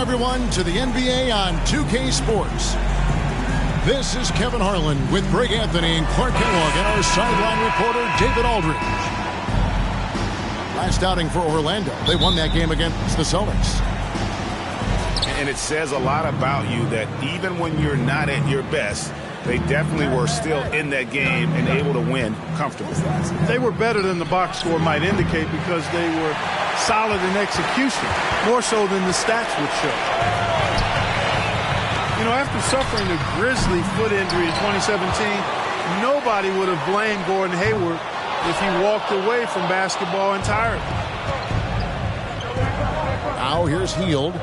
everyone, to the NBA on 2K Sports. This is Kevin Harlan with Greg Anthony and Clark Kellogg and our sideline reporter, David Aldridge. Last outing for Orlando. They won that game against the Celtics. And it says a lot about you that even when you're not at your best, they definitely were still in that game and able to win comfortably. They were better than the box score might indicate because they were solid in execution, more so than the stats would show. You know, after suffering a grisly foot injury in 2017, nobody would have blamed Gordon Hayward if he walked away from basketball entirely. Now here's Hield.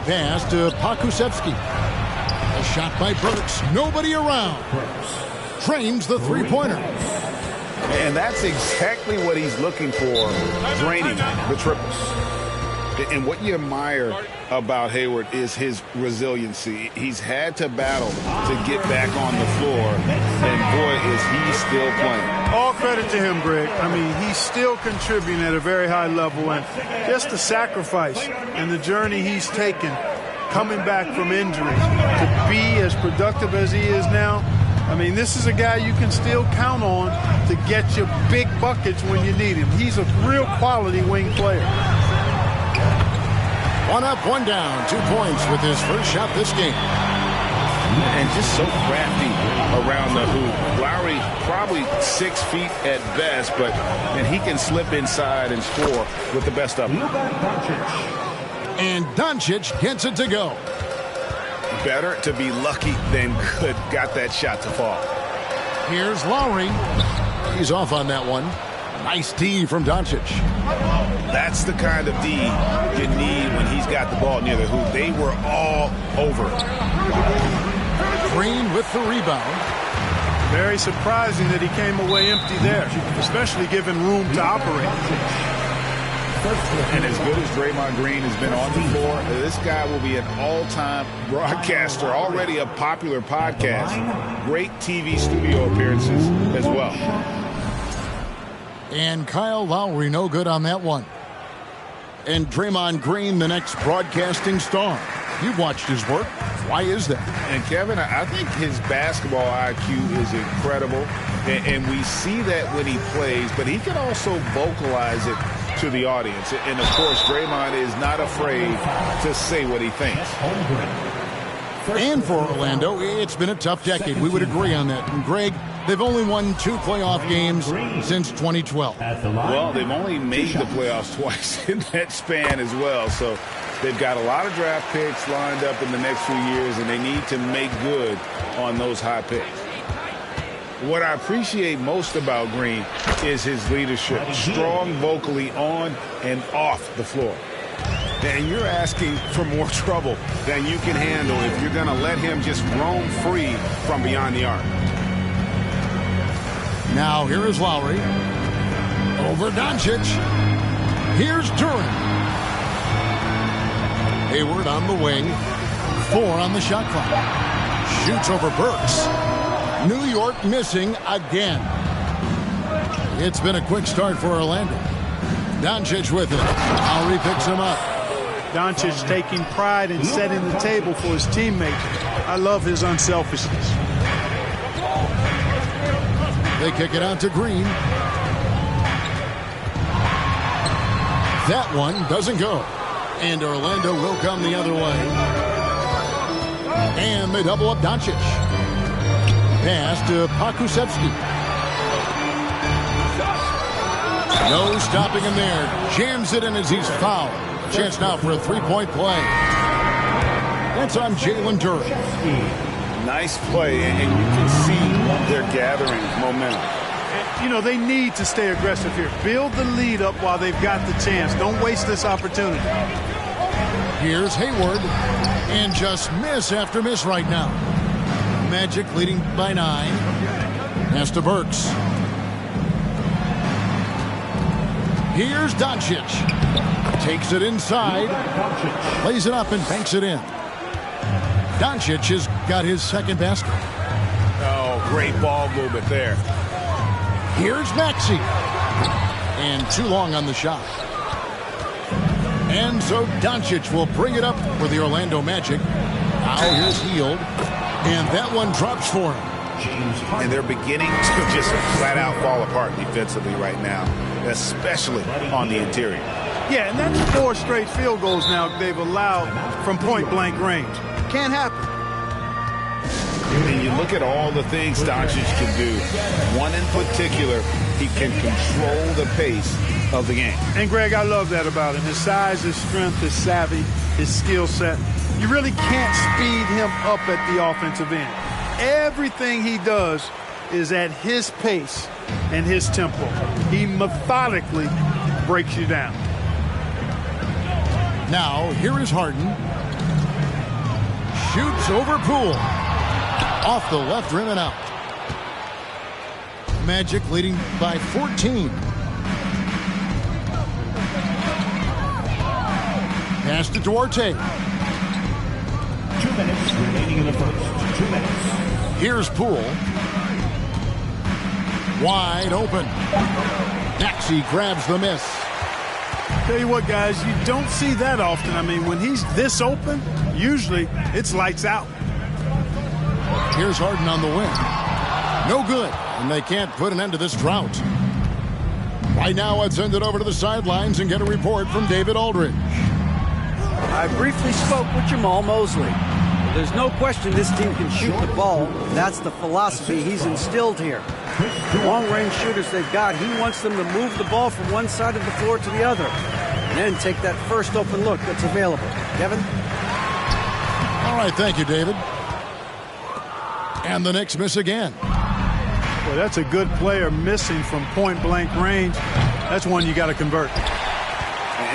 Pass to Pokusevski. A shot by Burks. Nobody around. Trains the three-pointer. And that's exactly what he's looking for, draining the triples. And what you admire about Hayward is his resiliency. He's had to battle to get back on the floor, and boy, is he still playing. All credit to him, Greg. I mean, he's still contributing at a very high level, and just the sacrifice and the journey he's taken coming back from injury to be as productive as he is now. I mean, this is a guy you can still count on to get you big buckets when you need him. He's a real quality wing player. One up, one down, 2 points with his first shot this game. And just so crafty around the hoop. Lowry probably 6 feet at best, and he can slip inside and score with the best of them. And Doncic gets it to go. Better to be lucky than good. Got that shot to fall. Here's Lowry. He's off on that one. Nice D from Doncic. That's the kind of D you need when he's got the ball near the hoop. They were all over. Green with the rebound. Very surprising that he came away empty there, especially given room to operate. And as good as Draymond Green has been on the floor, this guy will be an all-time broadcaster, already a popular podcast. Great TV studio appearances as well. And Kyle Lowry no good on that one. And Draymond Green, the next broadcasting star. You've watched his work. Why is that? And Kevin, I think his basketball IQ is incredible. And we see that when he plays, but he can also vocalize it to the audience. And of course, Draymond is not afraid to say what he thinks. And for Orlando, it's been a tough decade. We would agree on that. And Greg, they've only won 2 playoff games since 2012. Well, they've only made the playoffs twice in that span as well. So they've got a lot of draft picks lined up in the next few years, and they need to make good on those high picks. What I appreciate most about Green is his leadership, strong vocally on and off the floor. And you're asking for more trouble than you can handle if you're going to let him just roam free from beyond the arc. Now here is Lowry. Over Doncic. Here's Durant. Hayward on the wing. 4 on the shot clock. Shoots over Burks. New York missing again. It's been a quick start for Orlando. Doncic with it. Lowry picks him up. Doncic taking pride in setting the table for his teammates. I love his unselfishness. They kick it out to Green. That one doesn't go. And Orlando will come the other way. And they double up Doncic. Pass to Pokusevski. No stopping him there. Jams it in as he's fouled. Chance now for a three-point play. That's on Jalen Durant. Nice play, and you can see they're gathering momentum. You know, they need to stay aggressive here. Build the lead up while they've got the chance. Don't waste this opportunity. Here's Hayward. And just miss after miss right now. Magic leading by 9. Pass to Burks. Here's Doncic. Takes it inside. Plays it up and banks it in. Doncic has got his second basket. Oh, great ball movement there. Here's Maxey. And too long on the shot. And so Doncic will bring it up for the Orlando Magic. Now here's Hield. And that one drops for him. And they're beginning to just flat out fall apart defensively right now, especially on the interior. Yeah, and that's 4 straight field goals now they've allowed from point-blank range. Can't happen. And you look at all the things Doncic can do. One in particular, he can control the pace of the game. And, Greg, I love that about him. His size, his strength, his savvy, his skill set. You really can't speed him up at the offensive end. Everything he does is at his pace and his tempo. He methodically breaks you down. Now, here is Harden. Shoots over Poole. Off the left rim and out. Magic leading by 14. Pass to Duarte. 2 minutes remaining in the first. 2 minutes. Here's Poole. Wide open. Maxey grabs the miss. Tell you what, guys, you don't see that often. I mean, when he's this open, usually it's lights out. Here's Harden on the wing. No good, and they can't put an end to this drought. Right now, let's send it over to the sidelines and get a report from David Aldridge. I briefly spoke with Jamal Mosley. There's no question this team can shoot the ball. That's the philosophy he's instilled here. Long-range shooters they've got, he wants them to move the ball from one side of the floor to the other. And then take that first open look that's available. Kevin? All right, thank you, David. And the Knicks miss again. Well, that's a good player missing from point-blank range. That's one you got to convert.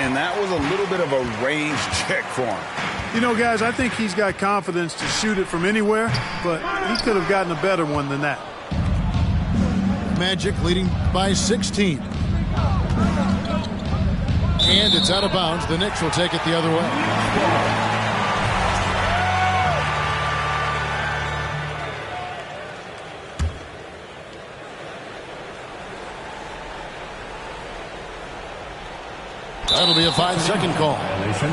And that was a little bit of a range check for him. You know, guys, I think he's got confidence to shoot it from anywhere, but he could have gotten a better one than that. Magic leading by 16. And it's out of bounds. The Knicks will take it the other way. That'll be a 5-second call. Violation.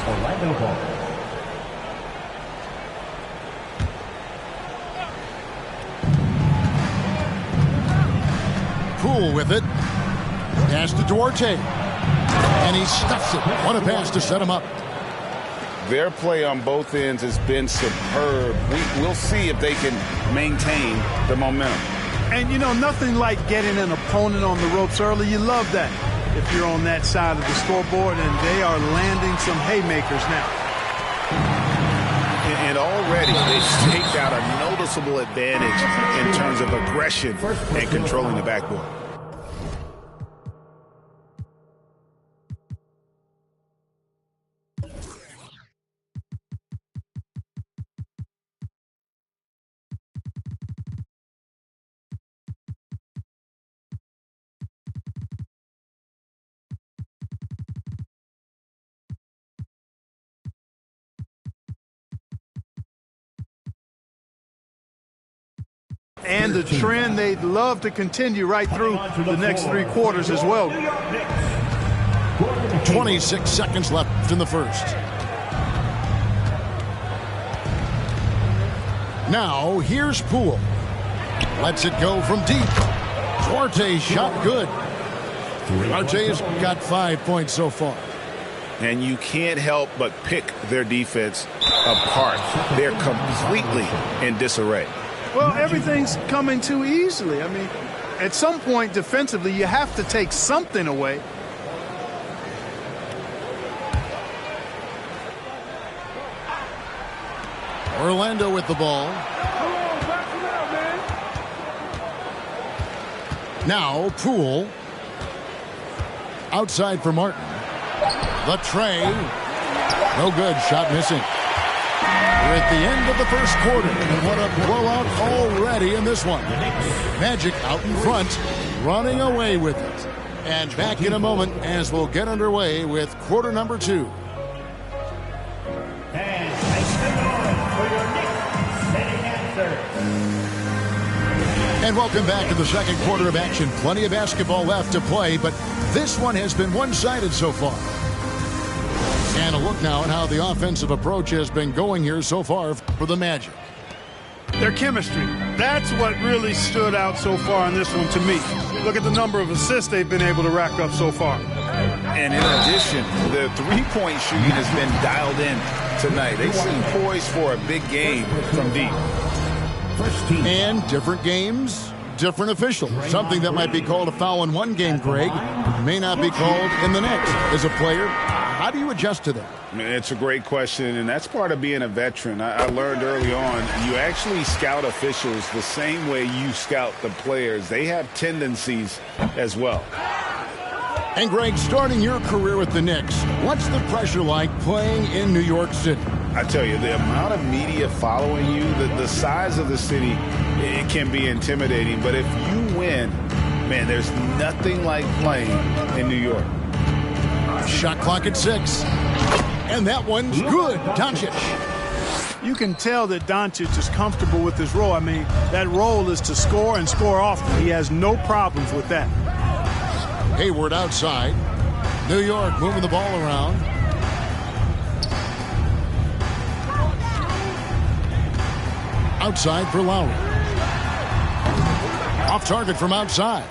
Orlando ball. Poole with it. Pass to Duarte. And he stuffs it. What a pass to set him up. Their play on both ends has been superb. We'll see if they can maintain the momentum. And, you know, nothing like getting an opponent on the ropes early. You love that if you're on that side of the scoreboard, and they are landing some haymakers now. And already they've staked out a noticeable advantage in terms of aggression and controlling the backboard. And the trend they'd love to continue right through the next 3 quarters as well. 26 seconds left in the first. Now, here's Poole. Lets it go from deep. Duarte's shot good. Duarte's got 5 points so far. And you can't help but pick their defense apart. They're completely in disarray. Well, everything's coming too easily. I mean, at some point defensively, you have to take something away. Orlando with the ball. Now, Poole. Outside for Martin. The tray. No good. Shot missing. We're at the end of the first quarter, and what a blowout already in this one. Magic out in front, running away with it. And back in a moment as we'll get underway with quarter number 2. And ice the north for your Knicks, setting at third. And welcome back to the second quarter of action. Plenty of basketball left to play, but this one has been one-sided so far. And a look now at how the offensive approach has been going here so far for the Magic. Their chemistry. That's what really stood out so far in this one to me. Look at the number of assists they've been able to rack up so far. And in addition, the three-point shooting has been dialed in tonight. They seem poised for a big game from deep. And different games, different officials. Something that might be called a foul in one game, Greg, may not be called in the next. As a player, how do you adjust to that? I mean, it's a great question, and that's part of being a veteran. I learned early on, you actually scout officials the same way you scout the players. They have tendencies as well. And, Greg, starting your career with the Knicks, what's the pressure like playing in New York City? I tell you, the amount of media following you, the size of the city, it can be intimidating. But if you win, man, there's nothing like playing in New York. Shot clock at 6. And that one's good. Doncic. You can tell that Doncic is comfortable with his role. I mean, that role is to score and score often. He has no problems with that. Hayward outside. New York moving the ball around. Outside for Lowry. Off target from outside.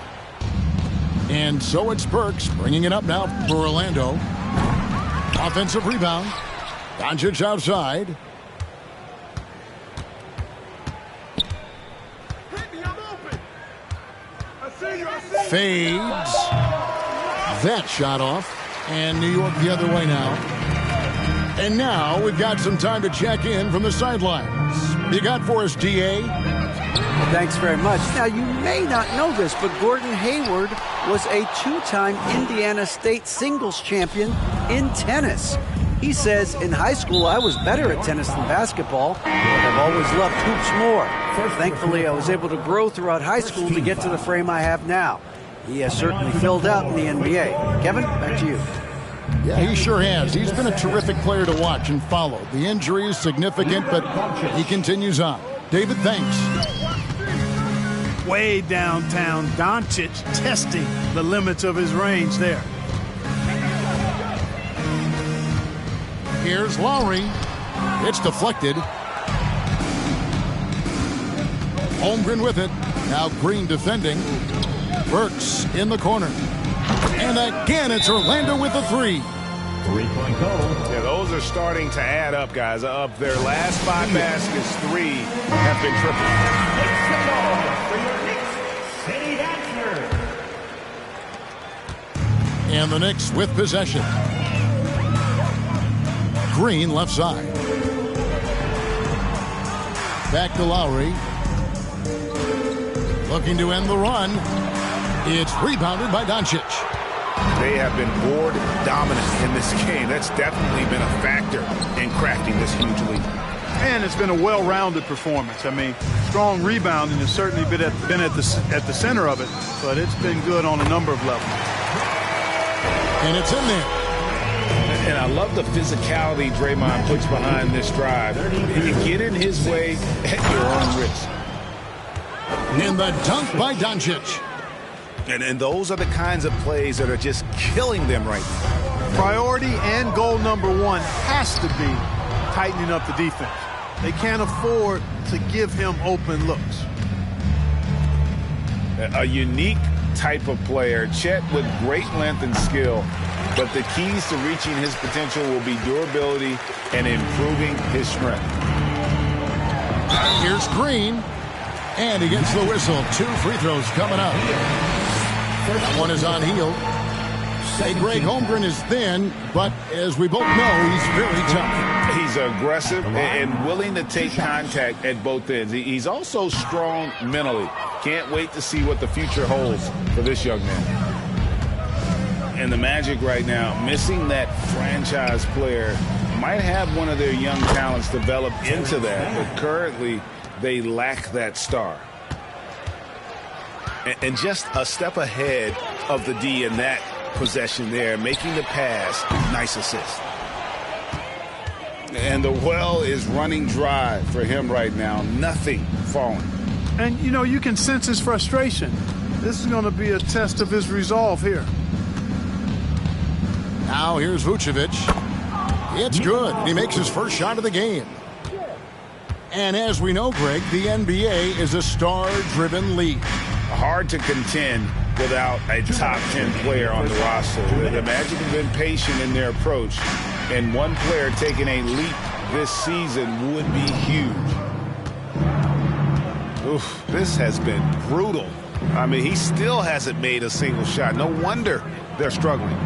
And so it's Burks bringing it up now for Orlando. Offensive rebound. Doncic outside. Fades. That shot off. And New York the other way now. And now we've got some time to check in from the sidelines. You got for us, D.A.? Thanks very much. Now, you may not know this, but Gordon Hayward was a two-time Indiana State singles champion in tennis. He says, in high school, I was better at tennis than basketball, but I've always loved hoops more. Thankfully, I was able to grow throughout high school to get to the frame I have now. He has certainly filled out in the NBA. Kevin, back to you. Yeah, he sure has. He's been a terrific player to watch and follow. The injury is significant, but he continues on. David, thanks. Way downtown, Doncic testing the limits of his range there. Here's Lowry. It's deflected. Holmgren with it. Now Green defending. Burks in the corner. And again, it's Orlando with a three. Three-point goal. Yeah, those are starting to add up, guys. Up their last 5 baskets, 3 have been triple. And the Knicks with possession. Green left side. Back to Lowry. Looking to end the run. It's rebounded by Doncic. They have been board dominant in this game. That's definitely been a factor in cracking this huge lead. And it's been a well-rounded performance. I mean, strong rebounding has certainly been at the center of it, but it's been good on a number of levels. And it's in there. And I love the physicality Draymond puts behind this drive. You get in his way at your own risk. And the dunk by Doncic. And those are the kinds of plays that are just killing them right now. Priority and goal number 1 has to be tightening up the defense. They can't afford to give him open looks. A unique type of player, Chet with great length and skill, but the keys to reaching his potential will be durability and improving his strength. Here's Green. And he gets the whistle. 2 free throws coming up. That one is on heel. Hey, Greg, Holmgren is thin, but as we both know, he's very tough. He's aggressive and willing to take contact at both ends. He's also strong mentally. Can't wait to see what the future holds for this young man. And the Magic right now, missing that franchise player, might have one of their young talents develop into that, but currently they lack that star. And just a step ahead of the D in that possession there, making the pass. Nice assist. And the well is running dry for him right now. Nothing falling. And, you know, you can sense his frustration. This is going to be a test of his resolve here. Now here's Vucevic. It's good. He makes his first shot of the game. And as we know, Greg, the NBA is a star-driven league. Hard to contend without a top 10 player on the roster. The Magic have been patient in their approach, and one player taking a leap this season would be huge. Oof, this has been brutal. I mean, he still hasn't made a single shot. No wonder they're struggling.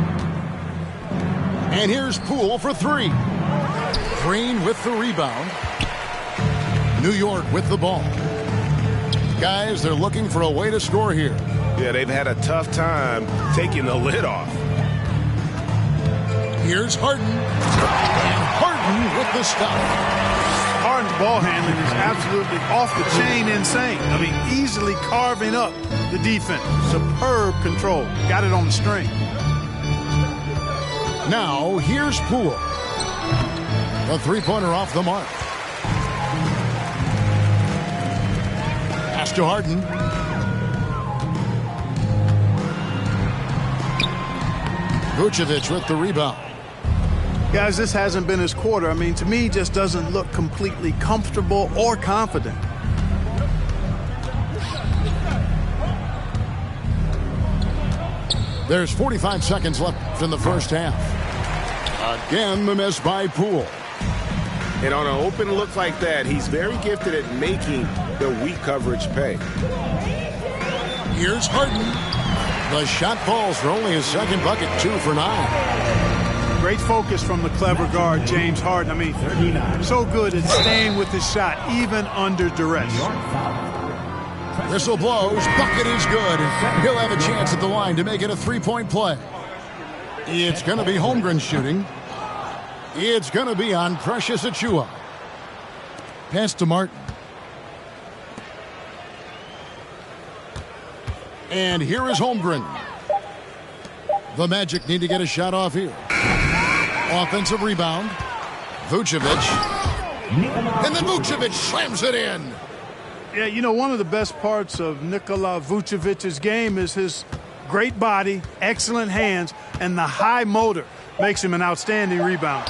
And here's Poole for three. Green with the rebound. New York with the ball. Guys, they're looking for a way to score here. Yeah, they've had a tough time taking the lid off. Here's Harden. And Harden with the stop. Harden's ball handling is absolutely off the chain insane. I mean, easily carving up the defense. Superb control. Got it on the string. Now, here's Poole. The three-pointer off the mark. Pass to Harden. Vucevic with the rebound. Guys, this hasn't been his quarter. I mean, to me, just doesn't look completely comfortable or confident. There's 45 seconds left in the first half. Again, the miss by Poole. And on an open look like that, he's very gifted at making the weak coverage pay. Here's Harden. The shot falls for only his second bucket, 2 for 9. Great focus from the clever guard, James Harden. I mean, so good at staying with his shot, even under duress. Whistle blows. Bucket is good. He'll have a chance at the line to make it a three-point play. It's going to be Holmgren shooting. It's going to be on Precious Achiuwa. Pass to Martin. And here is Holmgren. The Magic need to get a shot off here. Offensive rebound. Vucevic. And then Vucevic slams it in. Yeah, you know, one of the best parts of Nikola Vucevic's game is his great body, excellent hands, and the high motor makes him an outstanding rebounder.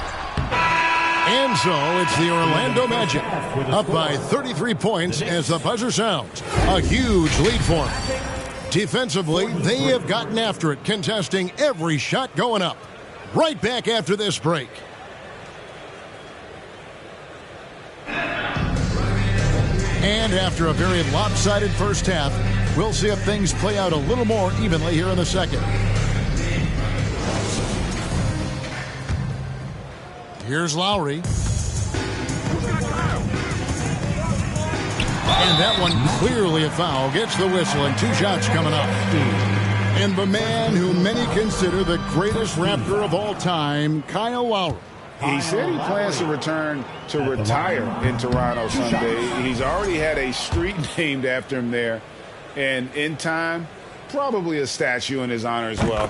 And so it's the Orlando Magic up by 33 points as the buzzer sounds. A huge lead for them. Defensively, they have gotten after it, contesting every shot going up. Right back after this break. And after a very lopsided first half, we'll see if things play out a little more evenly here in the second. Here's Lowry. And that one clearly a foul. Gets the whistle and 2 shots coming up. And the man who many consider the greatest Raptor of all time, Kyle Lowry. He said he plans to return to retire in Toronto Sunday. He's already had a street named after him there. And in time, probably a statue in his honor as well.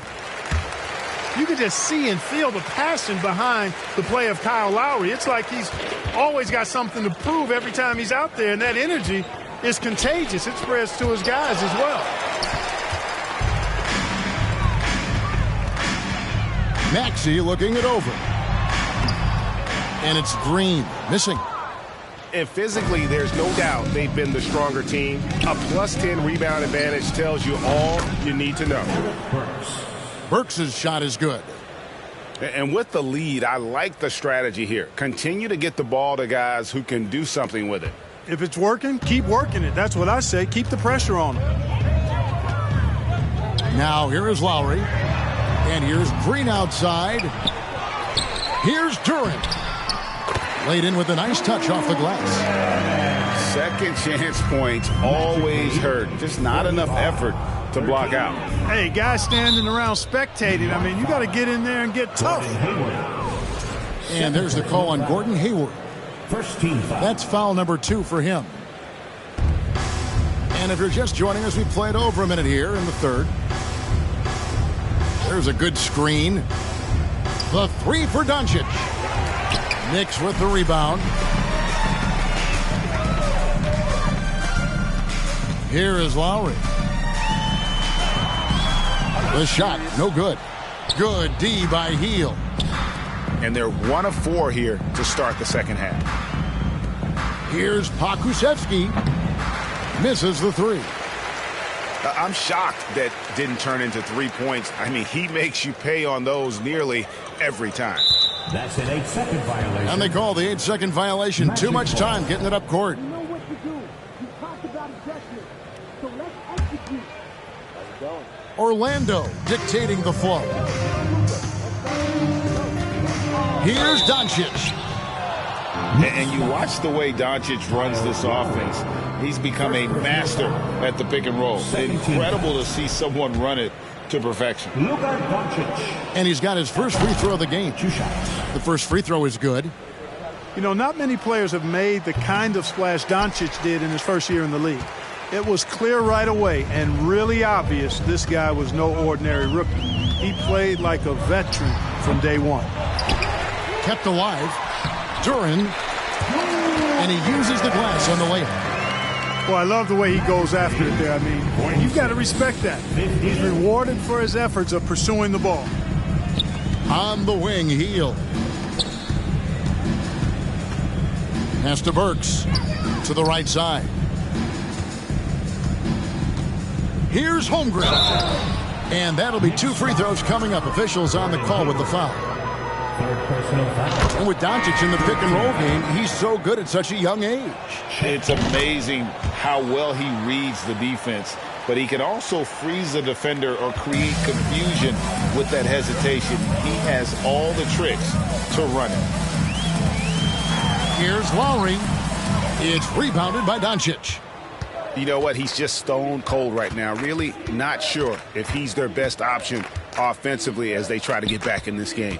You can just see and feel the passion behind the play of Kyle Lowry. It's like he's always got something to prove every time he's out there, and that energy is contagious. It spreads to his guys as well. Maxey looking it over. And it's Green missing. And physically, there's no doubt they've been the stronger team. A +10 rebound advantage tells you all you need to know. Burks' shot is good. And with the lead, I like the strategy here. Continue to get the ball to guys who can do something with it. If it's working, keep working it. That's what I say. Keep the pressure on him. Now here is Lowry. And here's Green outside. Here's Durant. Laid in with a nice touch off the glass. Second chance points always hurt. Just not enough effort to block out. Hey, guys standing around spectating. I mean, you got to get in there and get tough. And there's the call on Gordon Hayward. First team foul. That's foul number 2 for him. And if you're just joining us, we played over a minute here in the third. There's a good screen. The 3 for Doncic. Knicks with the rebound. Here is Lowry. The shot, no good. Good D by Heel. and they're 1 of 4 here to start the second half. Here's Pokusevski. Misses the three. I'm shocked that didn't turn into 3 points. I mean, he makes you pay on those nearly every time. That's an 8-second violation. And they call the 8-second violation. Too much time getting it up court. You know what to do. You talked about adjustment. So let's execute. Orlando dictating the flow. Here's Doncic. And you watch the way Doncic runs this offense. He's become a master at the pick and roll. Incredible to see someone run it to perfection. And he's got his first free throw of the game. 2 shots. The first free throw is good. You know, not many players have made the kind of splash Doncic did in his first year in the league. It was clear right away and really obvious this guy was no ordinary rookie. He played like a veteran from day one. Kept alive. Duran. And he uses the glass on the layup. Well, I love the way he goes after it there. I mean, you've got to respect that. He's rewarded for his efforts of pursuing the ball. On the wing, Heel. Pass to Burks. To the right side. Here's Holmgren. And that'll be 2 free throws coming up. Officials on the call with the foul. And with Doncic in the pick and roll game, he's so good at such a young age. It's amazing how well he reads the defense, but he can also freeze the defender or create confusion with that hesitation. He has all the tricks to run it. Here's Lowry. It's rebounded by Doncic. You know what? He's just stone cold right now. Really not sure if he's their best option offensively as they try to get back in this game.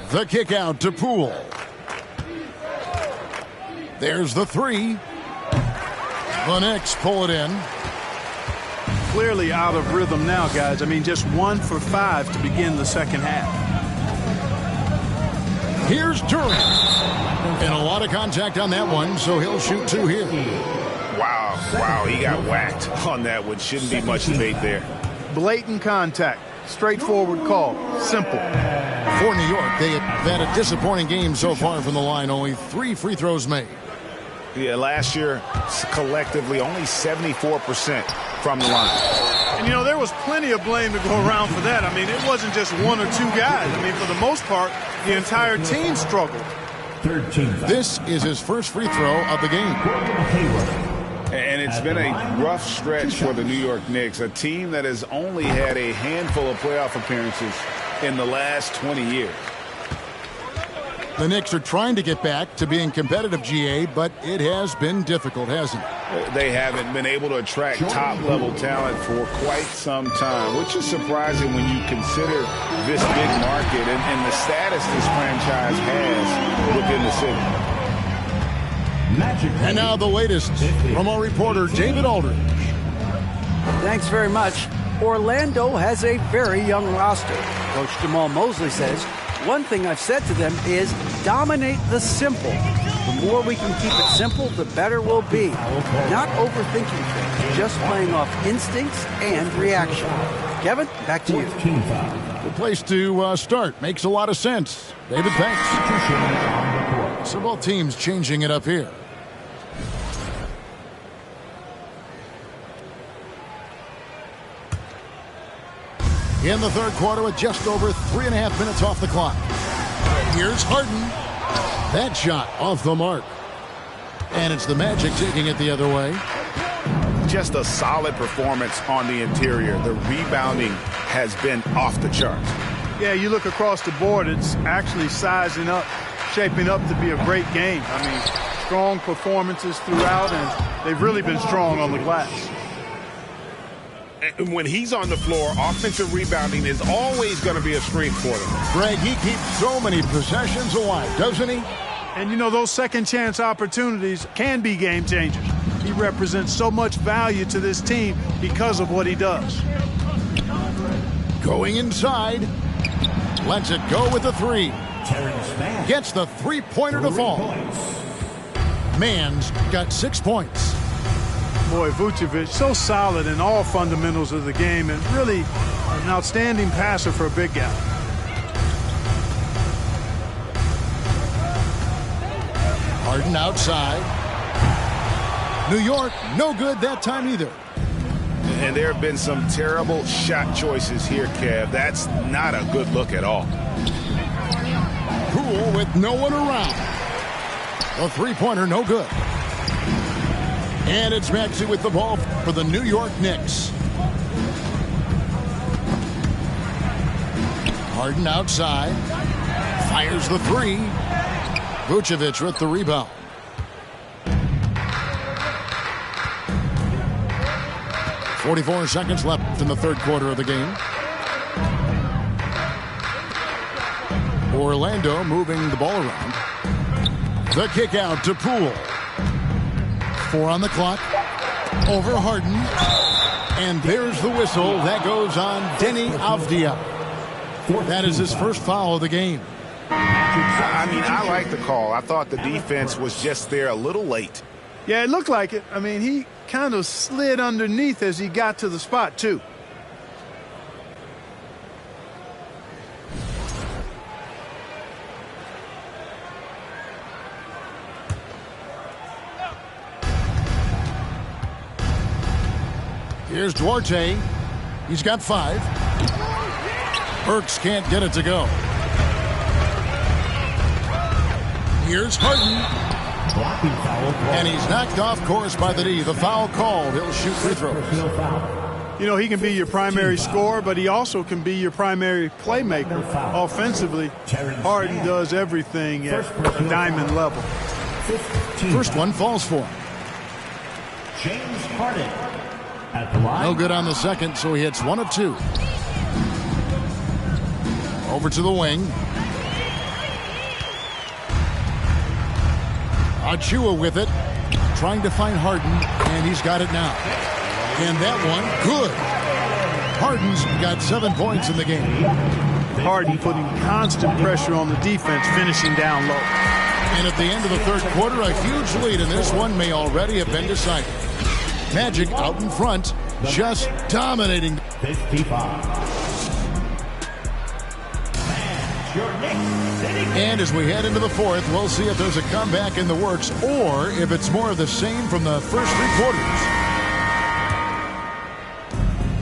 The kick out to Poole. There's the three. The Knicks pull it in. Clearly out of rhythm now, guys. I mean, just 1 for 5 to begin the second half. Here's Duran. And a lot of contact on that one, so he'll shoot 2 here. Wow, he got whacked on that one. Shouldn't be much debate there. Blatant contact. Straightforward call. Simple. For New York, they have had a disappointing game so far from the line. Only 3 free throws made. Yeah, last year, collectively, only 74% from the line. And, you know, there was plenty of blame to go around for that. I mean, it wasn't just 1 or 2 guys. I mean, for the most part, the entire team struggled. This is his first free throw of the game. And it's been a rough stretch for the New York Knicks, a team that has only had a handful of playoff appearances in the last 20 years. The Knicks are trying to get back to being competitive, GA, but it has been difficult, hasn't it? They haven't been able to attract top-level talent for quite some time, which is surprising when you consider this big market and the status this franchise has within the city. And now the latest from our reporter, David Aldridge. Thanks very much. Orlando has a very young roster. Coach Jamal Mosley says, one thing I've said to them is dominate the simple. The more we can keep it simple, the better we'll be. Not overthinking things, just playing off instincts and reaction. Kevin, back to you. Good place to start. Makes a lot of sense. David, thanks. So both teams changing it up here. In the third quarter with just over 3.5 minutes off the clock. Here's Harden. That shot off the mark. And it's the Magic taking it the other way. Just a solid performance on the interior. The rebounding has been off the charts. Yeah, you look across the board, it's actually sizing up, shaping up to be a great game. I mean, strong performances throughout, and they've really been strong on the glass. And when he's on the floor, offensive rebounding is always going to be a strength for them. Greg, he keeps so many possessions alive, doesn't he? And, you know, those second chance opportunities can be game changers. He represents so much value to this team because of what he does. Going inside. Lets it go with the three. Gets the three-pointer to fall. Mann's got 6 points. Boy, Vucevic, so solid in all fundamentals of the game and really an outstanding passer for a big guy. Harden outside. New York, no good that time either. And there have been some terrible shot choices here, Kev. That's not a good look at all. Poole with no one around. The three-pointer, no good. And it's Maxey with the ball for the New York Knicks. Harden outside. Fires the three. Vucevic with the rebound. .44 seconds left in the third quarter of the game. Orlando moving the ball around. The kick out to Poole. 4 on the clock. Over Harden. And there's the whistle. That goes on Deni Avdija. That is his first foul of the game. I mean, I like the call. I thought the defense was just there a little late. Yeah, it looked like it. I mean, he kind of slid underneath as he got to the spot, too. Here's Duarte. He's got 5. Burks can't get it to go. Here's Harden. And he's knocked off course by the D. The foul called. He'll shoot free throws. You know, he can be your primary scorer, but he also can be your primary playmaker. Offensively, Harden does everything at diamond level. First one falls for him. James Harden at the line. No good on the second, so he hits 1 of 2. Over to the wing. Achua with it, trying to find Harden, and he's got it now. And that one, good. Harden's got 7 points in the game. Harden putting constant pressure on the defense, finishing down low. And at the end of the third quarter, a huge lead, and this one may already have been decided. Magic out in front, just dominating. 55. And as we head into the fourth, we'll see if there's a comeback in the works or if it's more of the same from the first 3 quarters.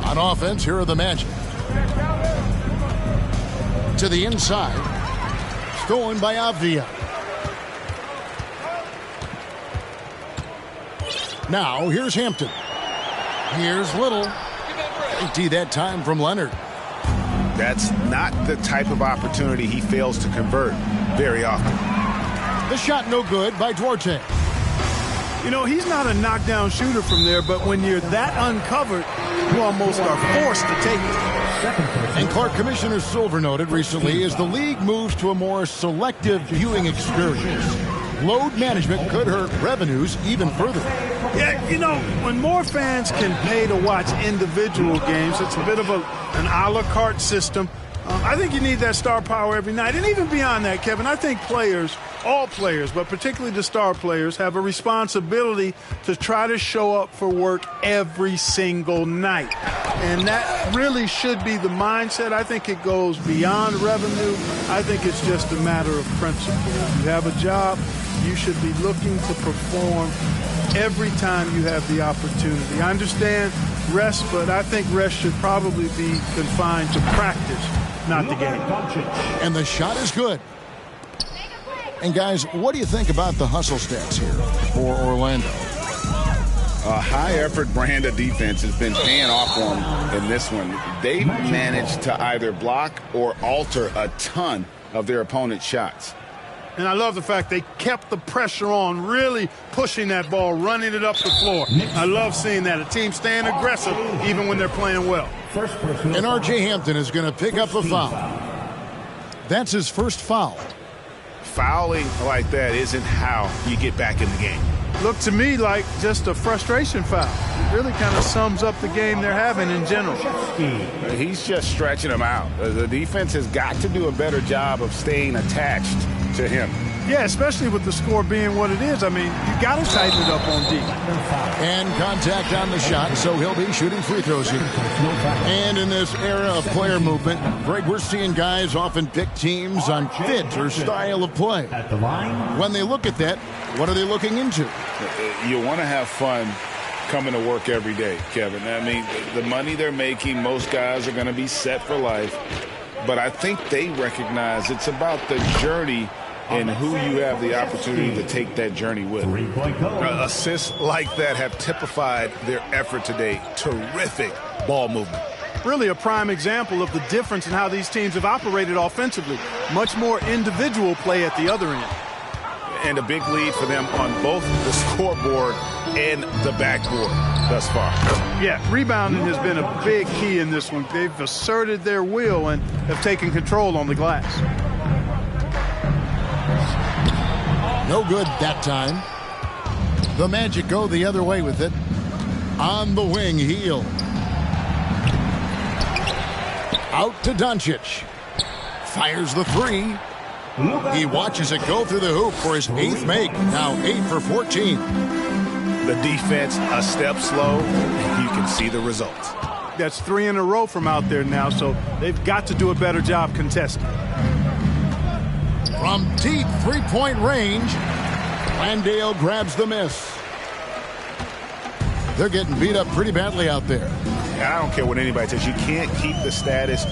On offense, here are the Magic. To the inside. Stolen by Avdija. Now, here's Hampton. Here's Little. Empty that time from Leonard. That's not the type of opportunity he fails to convert very often. The shot no good by Duarte. You know, he's not a knockdown shooter from there, but when you're that uncovered, you almost are forced to take it. And Clark, Commissioner Silver noted recently as the league moves to a more selective viewing experience, load management could hurt revenues even further. Yeah, you know, when more fans can pay to watch individual games, it's a bit of an a la carte system. I think you need that star power every night. And even beyond that, Kevin, I think players, all players, but particularly the star players, have a responsibility to try to show up for work every single night. And that really should be the mindset. I think it goes beyond revenue. I think it's just a matter of principle. If you have a job, you should be looking to perform every time you have the opportunity. I understand rest, but I think rest should probably be confined to practice, not the game. And the shot is good. And guys, what do you think about the hustle stats here for Orlando? A high-effort brand of defense has been paying off for them in this one. They've managed to either block or alter a ton of their opponent's shots. And I love the fact they kept the pressure on, really pushing that ball, running it up the floor. I love seeing that. A team staying aggressive even when they're playing well. And R.J. Hampton is going to pick up the foul. That's his first foul. Fouling like that isn't how you get back in the game. Looked to me like just a frustration foul. It really kind of sums up the game they're having in general. He's just stretching them out. The defense has got to do a better job of staying attached to him. Yeah, especially with the score being what it is. I mean, you got to tighten it up on D. And contact on the shot, so he'll be shooting free throws here. And in this era of player movement, Greg, we're seeing guys often pick teams on fit or style of play. When they look at that, What are they looking into? You want to have fun coming to work every day, Kevin. I mean, the money they're making, most guys are going to be set for life. But I think they recognize it's about the journey and who you have the opportunity to take that journey with. Assists like that have typified their effort today. Terrific ball movement. Really a prime example of the difference in how these teams have operated offensively. Much more individual play at the other end. And a big lead for them on both the scoreboard and the backboard thus far. Yeah, rebounding has been a big key in this one. They've asserted their will and have taken control on the glass. No good that time. The Magic go the other way with it. On the wing, Heel. Out to Doncic. Fires the three. He watches it go through the hoop for his 8th make. Now 8 for 14. The defense a step slow, and you can see the results. That's 3 in a row from out there now, so they've got to do a better job contesting. From deep three-point range, Landale grabs the miss. They're getting beat up pretty badly out there. I don't care what anybody says. You can't keep the status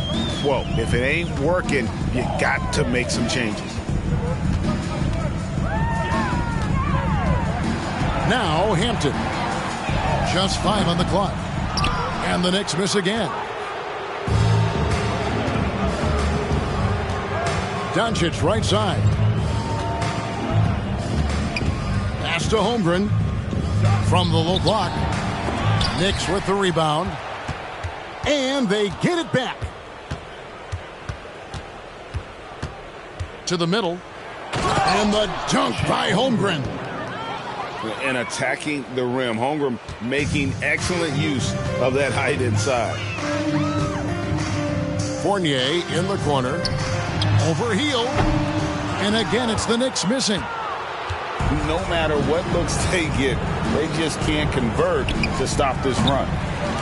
quo. If it ain't working, you got to make some changes. Now Hampton. Just 5 on the clock. And the Knicks miss again. Doncic right side. Pass to Holmgren. From the low block. Knicks with the rebound. And they get it back. To the middle. And the dunk by Holmgren. And attacking the rim. Holmgren making excellent use of that height inside. Fournier in the corner. Over Heel. And again, it's the Knicks missing. No matter what looks they get, they just can't convert to stop this run.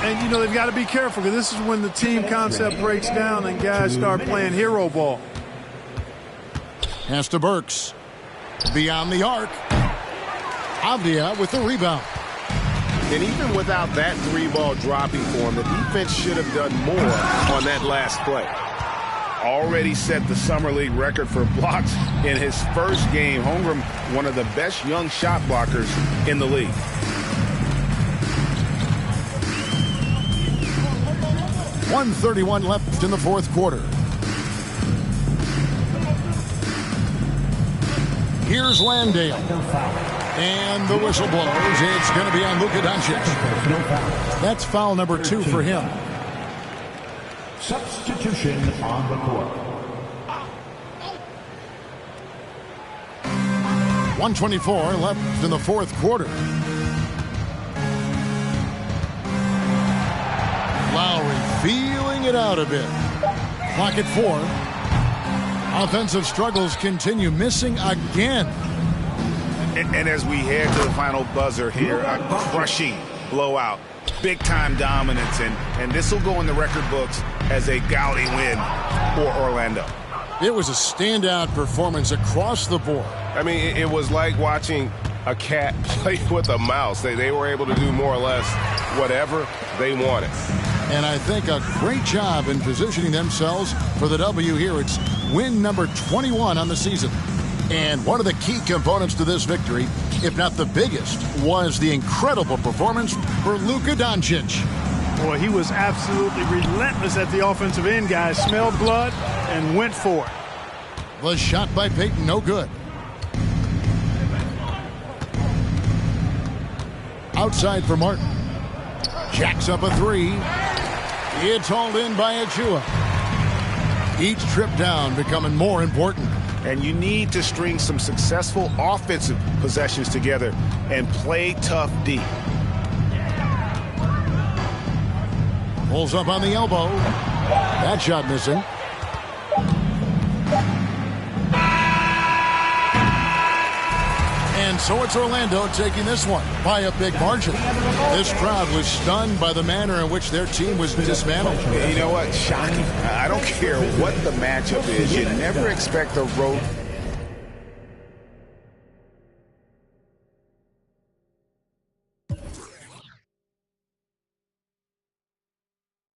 And, you know, they've got to be careful because this is when the team concept breaks down and guys start playing hero ball. Pass to Burks. Beyond the arc. Avdia with the rebound. And even without that 3-ball dropping for him, the defense should have done more on that last play. Already set the Summer League record for blocks in his first game. Holmgren, one of the best young shot blockers in the league. .131 left in the fourth quarter. Here's Landale. And the whistle blows. It's going to be on Luka Doncic. That's foul number 2 for him. Substitution on the court. 124 left in the fourth quarter. Lowry feeling it out a bit. Clock at 4. Offensive struggles continue, missing again. And as we head to the final buzzer here, a crushing blowout. Big-time dominance, and this will go in the record books as a gaudy win for Orlando. It was a standout performance across the board. I mean, it was like watching a cat play with a mouse. They were able to do more or less whatever they wanted. And I think a great job in positioning themselves for the W here. It's win number 21 on the season. And one of the key components to this victory, if not the biggest, was the incredible performance for Luka Doncic. Boy, he was absolutely relentless at the offensive end, guys. Smelled blood and went for it. The shot by Payton, no good. Outside for Martin. Jacks up a 3. It's hauled in by Achua. Each trip down becoming more important. And you need to string some successful offensive possessions together and play tough D. Pulls up on the elbow. That shot missing. And so it's Orlando taking this one by a big margin. This crowd was stunned by the manner in which their team was dismantled. You know what? Shocking. I don't care what the matchup is. You never expect a road